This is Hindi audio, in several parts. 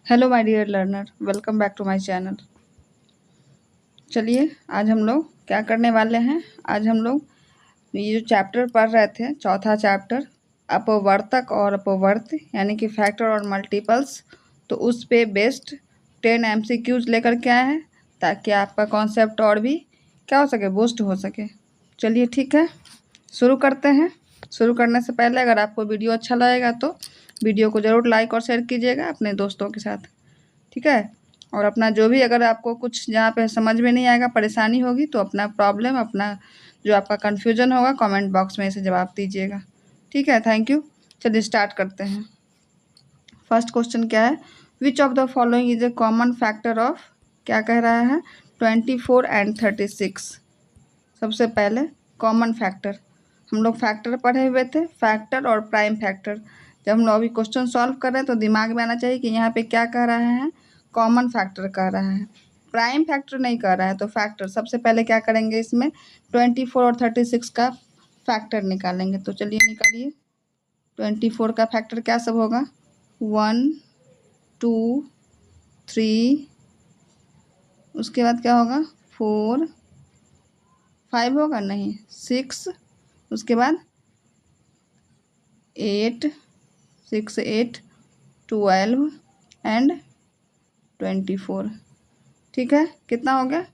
Hello my dear learner, welcome back to my channel. चलिए आज हम लोग क्या करने वाले हैं। आज हम लोग ये जो चैप्टर पढ़ रहे थे, चौथा चैप्टर अपवर्तक और अपवर्त यानी कि फैक्टर और मल्टीपल्स, तो उस पे बेस्ड 10 MCQs लेकर के आए हैं ताकि आपका कॉन्सेप्ट और भी क्या हो सके, बूस्ट हो सके। चलिए ठीक है, शुरू करते हैं। शुरू करने से पहले अगर आपको वीडियो अच्छा लगेगा तो वीडियो को ज़रूर लाइक और शेयर कीजिएगा अपने दोस्तों के साथ, ठीक है। और अपना जो भी अगर आपको कुछ जहाँ पे समझ में नहीं आएगा, परेशानी होगी, तो अपना प्रॉब्लम, अपना जो आपका कन्फ्यूजन होगा कमेंट बॉक्स में इसे जवाब दीजिएगा, ठीक है। Thank you. चलिए स्टार्ट करते हैं। फर्स्ट क्वेश्चन क्या है, which of the following is a common factor of, क्या कह रहा है, 24 एंड 36। सबसे पहले कॉमन फैक्टर, हम लोग फैक्टर पढ़े हुए थे, फैक्टर और प्राइम फैक्टर। जब हम लोग अभी क्वेश्चन सॉल्व कर रहे हैं तो दिमाग में आना चाहिए कि यहाँ पे क्या कह रहा है, कॉमन फैक्टर कह रहा है, प्राइम फैक्टर नहीं कह रहा है। तो फैक्टर सबसे पहले क्या करेंगे, इसमें 24 और 36 का फैक्टर निकालेंगे। तो चलिए निकालिए। 24 का फैक्टर क्या सब होगा, 1 2 3, उसके बाद क्या होगा 4 5 होगा नहीं 6, उसके बाद 8 6 8 12 एंड 24, ठीक है। कितना हो गया,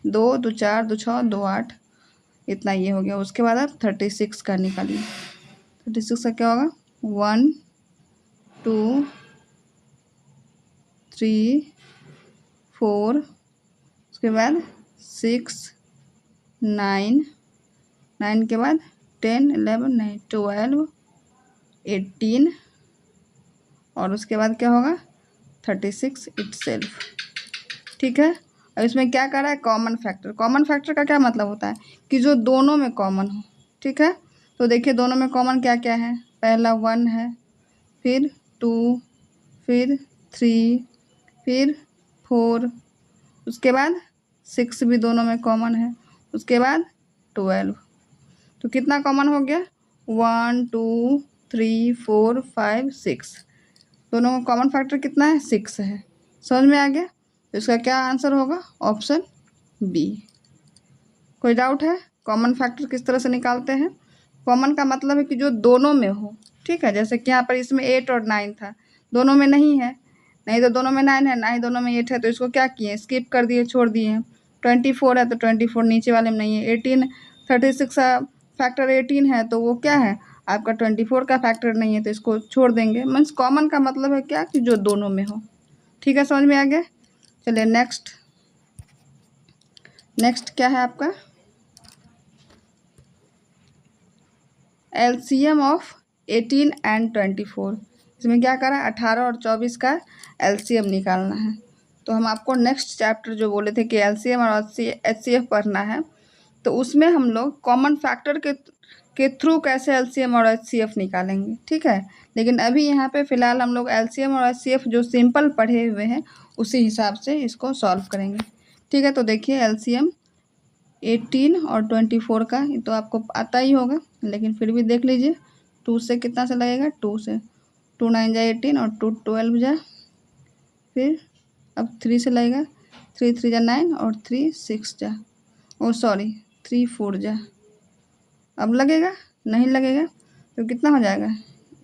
2 2 4 2 6 2 8, इतना ये हो गया। उसके बाद आप 36 का निकालिए। 36 का क्या होगा, 1 2 3 4, उसके बाद 6 9 9 के बाद 10 11 नहीं 12 18, और उसके बाद क्या होगा 36 इटसेल्फ, ठीक है। अब इसमें क्या कर रहा है, कॉमन फैक्टर। कॉमन फैक्टर का क्या मतलब होता है कि जो दोनों में कॉमन हो, ठीक है। तो देखिए दोनों में कॉमन क्या क्या है, पहला 1 है, फिर 2, फिर 3, फिर 4, उसके बाद 6 भी दोनों में कॉमन है, उसके बाद 12। तो कितना कॉमन हो गया, 1 2 3 4 5 6, दोनों का कॉमन फैक्टर कितना है, 6 है। समझ में आ गया। तो इसका क्या आंसर होगा, ऑप्शन बी। कोई डाउट है, कॉमन फैक्टर किस तरह से निकालते हैं। कॉमन का मतलब है कि जो दोनों में हो, ठीक है। जैसे कि यहाँ पर इसमें 8 और 9 था, दोनों में नहीं है, नहीं तो दोनों में 9 है, ना ही दोनों में 8 है, तो इसको क्या किए, स्किप कर दिए, छोड़ दिए। 24 है तो 24 नीचे वाले में नहीं है। 18 36 का फैक्टर 18 है, तो वो क्या है आपका 24 का फैक्टर नहीं है, तो इसको छोड़ देंगे। मीन्स कॉमन का मतलब है क्या कि जो दोनों में हो, ठीक है। समझ में आ गया। चलिए नेक्स्ट क्या है आपका, LCM ऑफ 18 एंड 24। इसमें क्या करा, 18 और 24 का LCM निकालना है। तो हम आपको नेक्स्ट चैप्टर जो बोले थे कि LCM और HCF पढ़ना है, तो उसमें हम लोग कॉमन फैक्टर के थ्रू कैसे LCM और HCF निकालेंगे, ठीक है। लेकिन अभी यहाँ पे फ़िलहाल हम लोग LCM और HCF जो सिंपल पढ़े हुए हैं उसी हिसाब से इसको सॉल्व करेंगे, ठीक है। तो देखिए LCM 18 और 24 का, ये तो आपको आता ही होगा, लेकिन फिर भी देख लीजिए। 2 से कितना से लगेगा, 2 से, 2 9 जा 18 और 2 12 जा, फिर अब 3 से लगेगा, 3 3 जा 9 और 3 6 जा, ओ सॉरी 3 4 जा, अब लगेगा नहीं लगेगा, तो कितना हो जाएगा,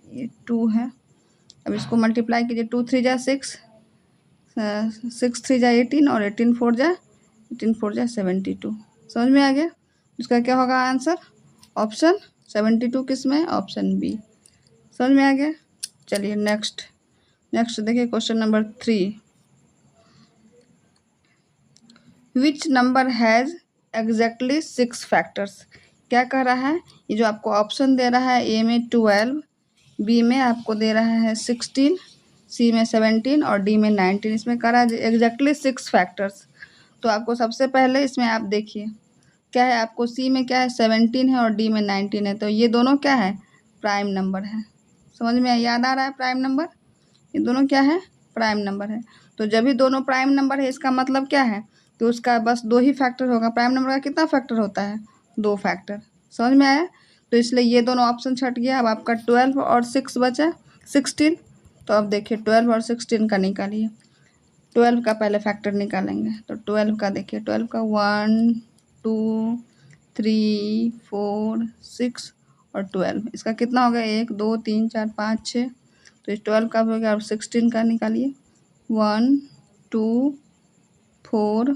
ये 2 है। अब इसको मल्टीप्लाई कीजिए, 2 3 जा 6, 6 3 जा 18 और 18 4 जा 72। समझ में आ गया। इसका क्या होगा आंसर, ऑप्शन 72 किस में, ऑप्शन बी। समझ में आ गया। चलिए नेक्स्ट देखिए question number 3, which number has exactly 6 factors. क्या कह रहा है, ये जो आपको ऑप्शन दे रहा है, ए में 12, बी में आपको दे रहा है 16, सी में 17 और डी में 19, इसमें कह रहा है एग्जैक्टली 6 फैक्टर्स। तो आपको सबसे पहले इसमें आप देखिए क्या है, आपको सी में क्या है 17 है और डी में 19 है, तो ये दोनों क्या है, प्राइम नंबर है। समझ में याद आ रहा है, प्राइम नंबर, ये दोनों क्या है, प्राइम नंबर है। तो जब भी दोनों प्राइम नंबर है इसका मतलब क्या है, तो उसका बस 2 ही फैक्टर होगा। प्राइम नंबर का कितना फैक्टर होता है, 2 फैक्टर। समझ में आया। तो इसलिए ये दोनों ऑप्शन छट गया। अब आपका 12 और 6 बचा 16, तो अब देखिए 12 और 16 का निकालिए। 12 का पहले फैक्टर निकालेंगे, तो 12 का देखिए, 12 का 1 2 3 4 6 और 12, इसका कितना हो गया 1 2 3 4 5 6, तो इस 12 का हो गया। और 16 का निकालिए, 1 2 4,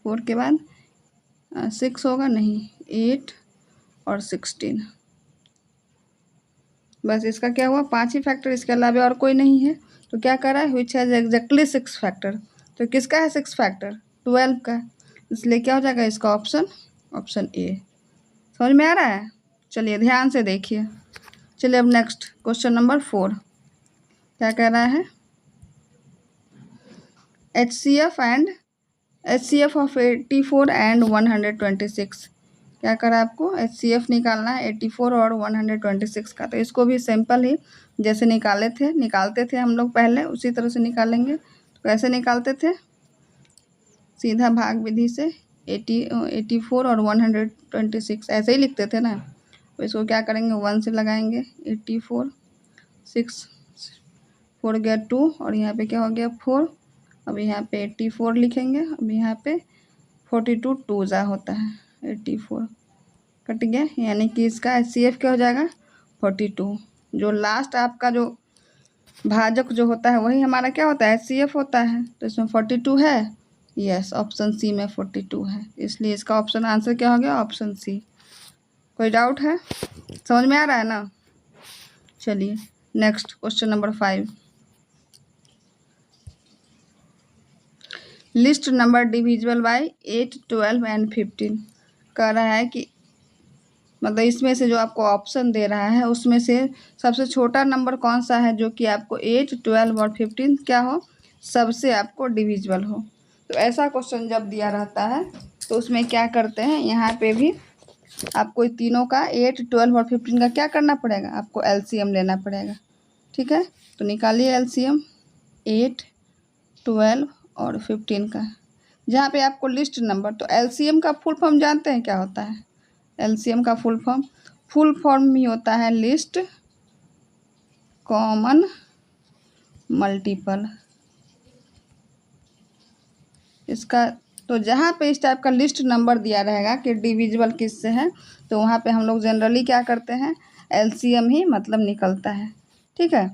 4 के बाद 6 होगा नहीं, 8 और 16, बस इसका क्या हुआ 5 ही फैक्टर, इसके अलावा और कोई नहीं है। तो क्या कर रहा है, विच हैज़ एग्जैक्टली 6 फैक्टर, तो किसका है 6 फैक्टर, 12 का, इसलिए क्या हो जाएगा इसका ऑप्शन ए। समझ में आ रहा है? चलिए ध्यान से देखिए। चलिए अब नेक्स्ट क्वेश्चन नंबर 4 क्या कह रहा है, HCF ऑफ 84 एंड 126, क्या करा आपको HCF निकालना है 84 और 126 का। तो इसको भी सिंपल ही जैसे निकालते थे हम लोग पहले, उसी तरह से निकालेंगे। तो कैसे निकालते थे, सीधा भाग विधि से 84 और 126 ऐसे ही लिखते थे ना। तो इसको क्या करेंगे 1 से लगाएंगे, 84 6 4 गया 2 और यहाँ पे क्या हो गया 4। अब यहाँ पे 84 लिखेंगे, अब यहाँ पे 42 2 जा होता है, 84 कट गया, यानी कि इसका HCF क्या हो जाएगा 42। जो लास्ट आपका जो भाजक जो होता है वही हमारा क्या होता है HCF होता है। तो इसमें 42 है, यस ऑप्शन सी में 42 है, इसलिए इसका ऑप्शन आंसर क्या हो गया ऑप्शन सी। कोई डाउट है, समझ में आ रहा है ना? चलिए next question number 5, list number divisible by 8 12 and 15, कह रहा है कि मतलब इसमें से जो आपको ऑप्शन दे रहा है उसमें से सबसे छोटा नंबर कौन सा है जो कि आपको 8 12 और 15 क्या हो, सबसे आपको डिविजिबल हो। तो ऐसा क्वेश्चन जब दिया रहता है तो उसमें क्या करते हैं, यहाँ पे भी आपको तीनों का 8 12 और 15 का क्या करना पड़ेगा, आपको LCM लेना पड़ेगा। ठीक है, तो निकालिए LCM 8 12 और 15 का। जहाँ पे आपको लिस्ट नंबर, तो LCM का फुल फॉर्म जानते हैं क्या होता है, LCM का फुल फॉर्म ही होता है लिस्ट कॉमन मल्टीपल। इसका तो जहाँ पे इस टाइप का लिस्ट नंबर दिया रहेगा कि डिविजिबल किससे है, तो वहाँ पे हम लोग जनरली क्या करते हैं LCM ही मतलब निकलता है। ठीक है,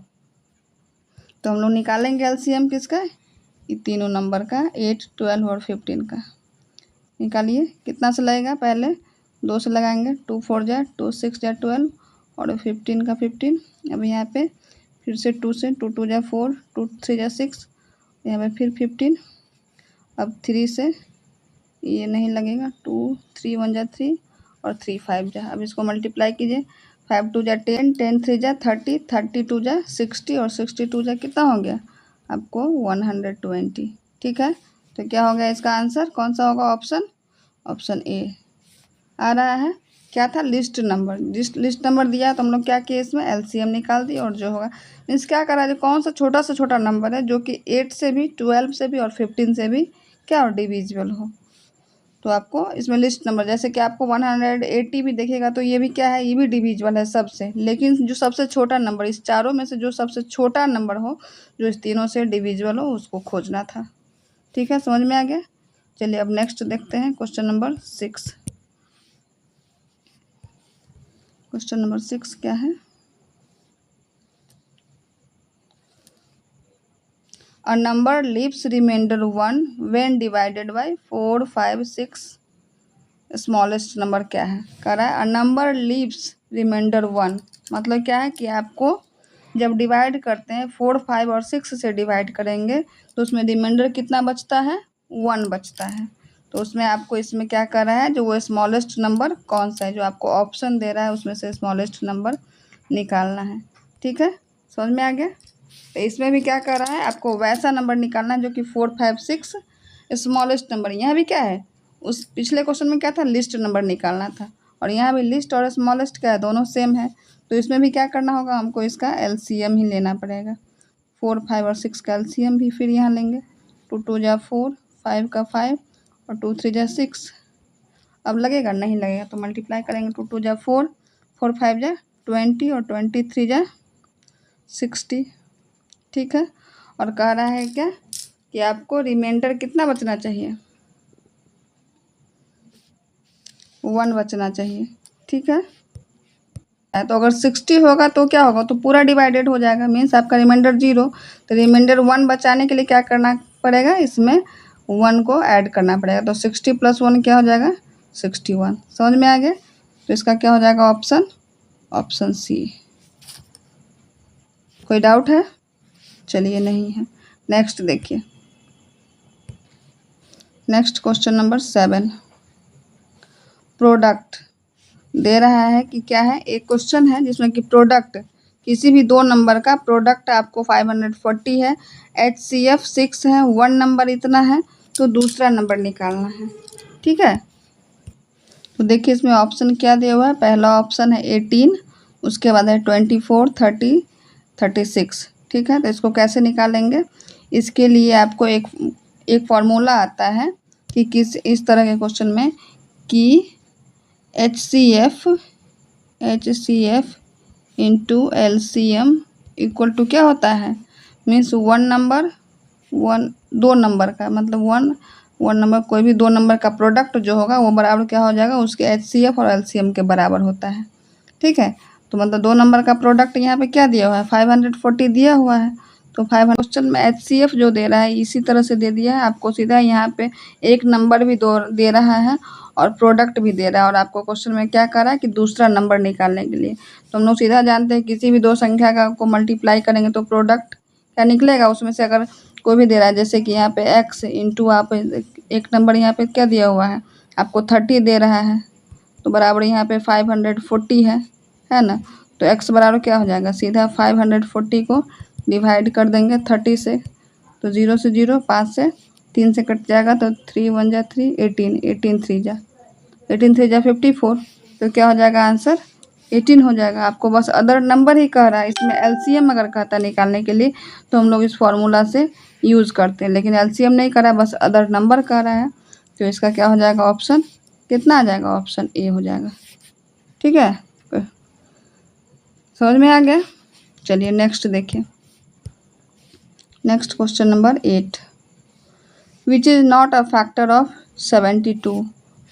तो हम लोग निकालेंगे LCM किसका, ये तीनों नंबर का 8 12 और 15 का। निकालिए, कितना से लगेगा, पहले 2 से लगाएंगे, 2 4 जा 2 6 जा 12 और 15 का 15। अब यहाँ पे फिर से 2 से 2 2 जा 4 2 3 जा 6, यहाँ पे फिर 15। अब 3 से ये नहीं लगेगा, 2 3 1 जा 3 और 3 5 जा। अब इसको मल्टीप्लाई कीजिए, 5 2 जा 10 10 3 जा 30 32 जा 60 और 62 जा कितना हो गया आपको 120। ठीक है, तो क्या हो गया इसका आंसर, कौन सा होगा ऑप्शन ए आ रहा है। क्या था लिस्ट नंबर, लिस्ट नंबर दिया तो हम लोग क्या किए इसमें LCM निकाल दिए, और जो होगा मीन्स क्या करा है, कौन सा छोटा नंबर है जो कि 8 से भी 12 से भी और 15 से भी क्या और डिविजिबल हो, तो आपको इसमें लिस्ट नंबर, जैसे कि आपको 180 भी देखेगा तो ये भी क्या है, ये भी डिविजिबल है सबसे, लेकिन जो सबसे छोटा नंबर इस चारों में से जो सबसे छोटा नंबर हो जो इस तीनों से डिविजिबल हो उसको खोजना था। ठीक है, समझ में आ गया। चलिए अब नेक्स्ट देखते हैं क्वेश्चन नंबर 6। क्वेश्चन नंबर 6 क्या है, a number leaves remainder 1 when divided by 4 5 6, smallest number क्या है, कह रहा है अ नंबर लीव्स रिमाइंडर 1, मतलब क्या है कि आपको जब डिवाइड करते हैं 4 5 और 6 से डिवाइड करेंगे तो उसमें रिमाइंडर कितना बचता है 1 बचता है। तो उसमें आपको इसमें क्या कर रहा है, जो वो स्मॉलेस्ट नंबर कौन सा है जो आपको ऑप्शन दे रहा है उसमें से स्मॉलेस्ट नंबर निकालना है। ठीक है, समझ में आ गया। तो इसमें भी क्या कर रहा है, आपको वैसा नंबर निकालना है जो कि 4 5 6 स्मॉलेस्ट नंबर, यहाँ भी क्या है उस पिछले क्वेश्चन में क्या था लिस्ट नंबर निकालना था, और यहाँ भी लिस्ट और स्मॉलेस्ट क्या है दोनों सेम है। तो इसमें भी क्या करना होगा, हमको इसका LCM ही लेना पड़ेगा। 4 5 और 6 का LCM भी फिर यहाँ लेंगे, 2 2 जा 4 5 का 5 और 2 3 जा 6। अब लगेगा नहीं लगेगा तो मल्टीप्लाई करेंगे, 2 2 जा 4 4 5 जा 20 और 23 जा 60। ठीक है। और कह रहा है क्या कि आपको रिमाइंडर कितना बचना चाहिए, 1 बचना चाहिए। ठीक है, तो अगर 60 होगा तो क्या होगा, तो पूरा डिवाइडेड हो जाएगा, मीन्स आपका रिमाइंडर 0। तो रिमाइंडर 1 बचाने के लिए क्या करना पड़ेगा, इसमें 1 को ऐड करना पड़ेगा। तो 60 + 1 क्या हो जाएगा, 61। समझ में आ गया। तो इसका क्या हो जाएगा ऑप्शन सी। कोई डाउट है? चलिए नहीं है। नेक्स्ट देखिए, नेक्स्ट क्वेश्चन नंबर 7। प्रोडक्ट दे रहा है कि क्या है, एक क्वेश्चन है जिसमें कि प्रोडक्ट किसी भी 2 नंबर का प्रोडक्ट आपको 540 है, HCF 6 है, 1 नंबर इतना है, तो दूसरा नंबर निकालना है। ठीक है, तो देखिए इसमें ऑप्शन क्या दिया हुआ है। पहला ऑप्शन है 18, उसके बाद है 24, 30, 36। ठीक है, तो इसको कैसे निकालेंगे, इसके लिए आपको एक फॉर्मूला आता है कि किस इस तरह के क्वेश्चन में कि HCF into LCM equal to क्या होता है, मीन्स 1 नंबर 2 नंबर का, मतलब 1 नंबर कोई भी 2 नंबर का प्रोडक्ट जो होगा वो बराबर क्या हो जाएगा, उसके HCF और LCM के बराबर होता है। ठीक है, तो मतलब 2 नंबर का प्रोडक्ट यहाँ पे क्या दिया हुआ है, 540 दिया हुआ है। तो 500 क्वेश्चन में HCF जो दे रहा है इसी तरह से दे दिया है आपको, सीधा यहाँ पे एक नंबर भी दे रहा है और प्रोडक्ट भी दे रहा है, और आपको क्वेश्चन में क्या कर रहा है कि दूसरा नंबर निकालने के लिए। तो हम लोग सीधा जानते हैं किसी भी 2 संख्या का को मल्टीप्लाई करेंगे तो प्रोडक्ट क्या निकलेगा, उसमें से अगर कोई भी दे रहा है, जैसे कि यहाँ पे x इंटू आप एक नंबर यहाँ पे क्या दिया हुआ है आपको 30 दे रहा है, तो बराबर यहाँ पे 540 है ना। तो x बराबर क्या हो जाएगा, सीधा 540 को डिवाइड कर देंगे 30 से, तो 0 से 0, 5 से 3 से कट जाएगा, तो 3 1 जा 3, 18, 18 3 जा 54। तो क्या हो जाएगा आंसर 18 हो जाएगा। आपको बस अदर नंबर ही कह रहा है, इसमें LCM अगर कहता है निकालने के लिए तो हम लोग इस फॉर्मूला से यूज़ करते हैं, लेकिन LCM नहीं कर रहा है, बस अदर नंबर कह रहा है। तो इसका क्या हो जाएगा ऑप्शन कितना आ जाएगा, ऑप्शन ए हो जाएगा। ठीक है, समझ में आ गया। चलिए नेक्स्ट देखिए, next question number 8। Which is not a factor of 72,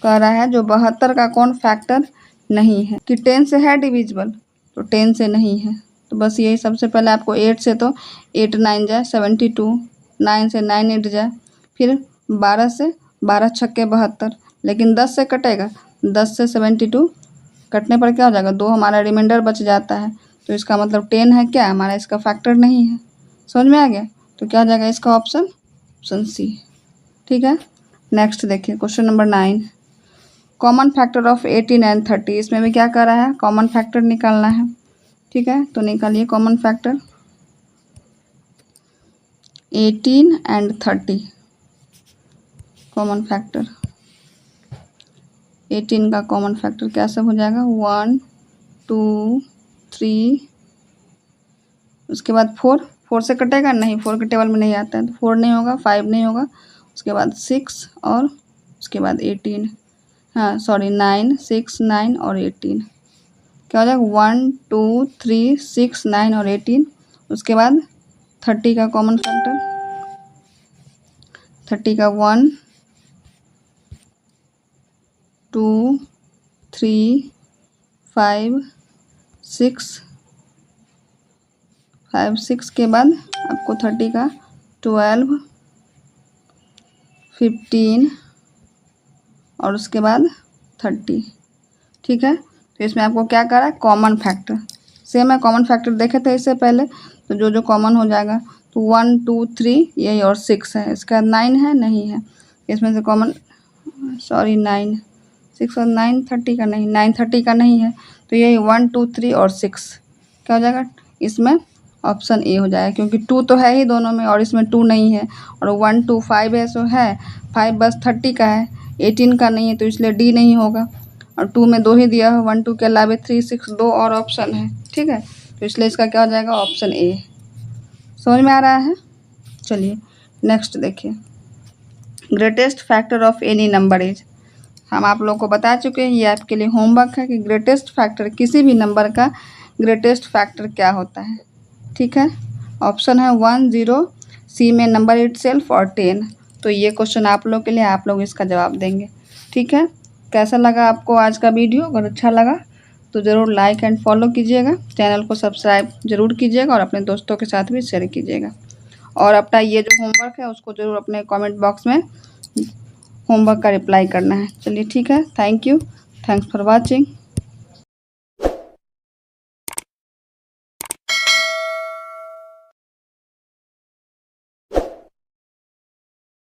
कह रहा है जो 72 का कौन फैक्टर नहीं है, कि 10 से है डिविजिबल, तो 10 से नहीं है। तो बस यही सबसे पहले आपको 8 से, तो 8 9 जाए 72, 9 से 9 8 जाए, फिर 12 से 12 छक्के 72, लेकिन 10 से कटेगा, 10 से 72 कटने पर क्या हो जाएगा, 2 हमारा रिमाइंडर बच जाता है, तो इसका मतलब 10 है क्या हमारा, इसका फैक्टर नहीं है। समझ में आ गया। तो क्या हो जाएगा इसका ऑप्शन सी। ठीक है, नेक्स्ट देखिए question number 9। Common factor of 18 and 30, इसमें भी क्या कर रहा है, कॉमन फैक्टर निकालना है। ठीक है, तो निकालिए common factor 18 and 30। Common factor 18 का कॉमन फैक्टर क्या सब हो जाएगा, 1 2 3, उसके बाद 4 से कटेगा नहीं, 4 के टेबल में नहीं आता है, तो 4 नहीं होगा, 5 नहीं होगा, उसके बाद 6 और उसके बाद 18, हाँ सॉरी 9, 6 9 और 18, क्या हो जाएगा 1 2 3 6 9 और 18। उसके बाद 30 का कॉमन फैक्टर, 30 का 1 2 3 5 6 के बाद आपको 30 का 12 15 और उसके बाद 30। ठीक है, तो इसमें आपको क्या करा है, कॉमन फैक्टर सेम है, कॉमन फैक्टर देखे थे इससे पहले, तो जो कॉमन हो जाएगा, तो 1 2 3 यही और 6 है, इसका 9 है नहीं है, इसमें से कॉमन सॉरी 9 6 और 9 30 का नहीं, 9 30 का नहीं है, तो यही 1 2 3 और 6 क्या हो जाएगा, इसमें ऑप्शन ए हो जाएगा, क्योंकि 2 तो है ही दोनों में और इसमें 2 नहीं है, और 1 2 5 है सो है, 5 बस 30 का है, 18 का नहीं है, तो इसलिए डी नहीं होगा, और 2 में 2 ही दिया है, 1 2 के अलावे 3 6 2 और ऑप्शन है। ठीक है, तो इसलिए इसका क्या हो जाएगा ऑप्शन ए। समझ में आ रहा है। चलिए नेक्स्ट देखिए, greatest factor of any number is, हम आप लोगों को बता चुके हैं, ये आपके लिए होमवर्क है कि ग्रेटेस्ट फैक्टर किसी भी नंबर का ग्रेटेस्ट फैक्टर क्या होता है। ठीक है, ऑप्शन है 1, 0, सी में नंबर इटसेल्फ और 10। तो ये क्वेश्चन आप लोग के लिए, आप लोग इसका जवाब देंगे। ठीक है, कैसा लगा आपको आज का वीडियो? अगर अच्छा लगा तो ज़रूर लाइक एंड फॉलो कीजिएगा, चैनल को सब्सक्राइब ज़रूर कीजिएगा और अपने दोस्तों के साथ भी शेयर कीजिएगा। और अपना ये जो होमवर्क है उसको ज़रूर अपने कमेंट बॉक्स में होमवर्क का रिप्लाई करना है। चलिए ठीक है, thank you, thanks for watching.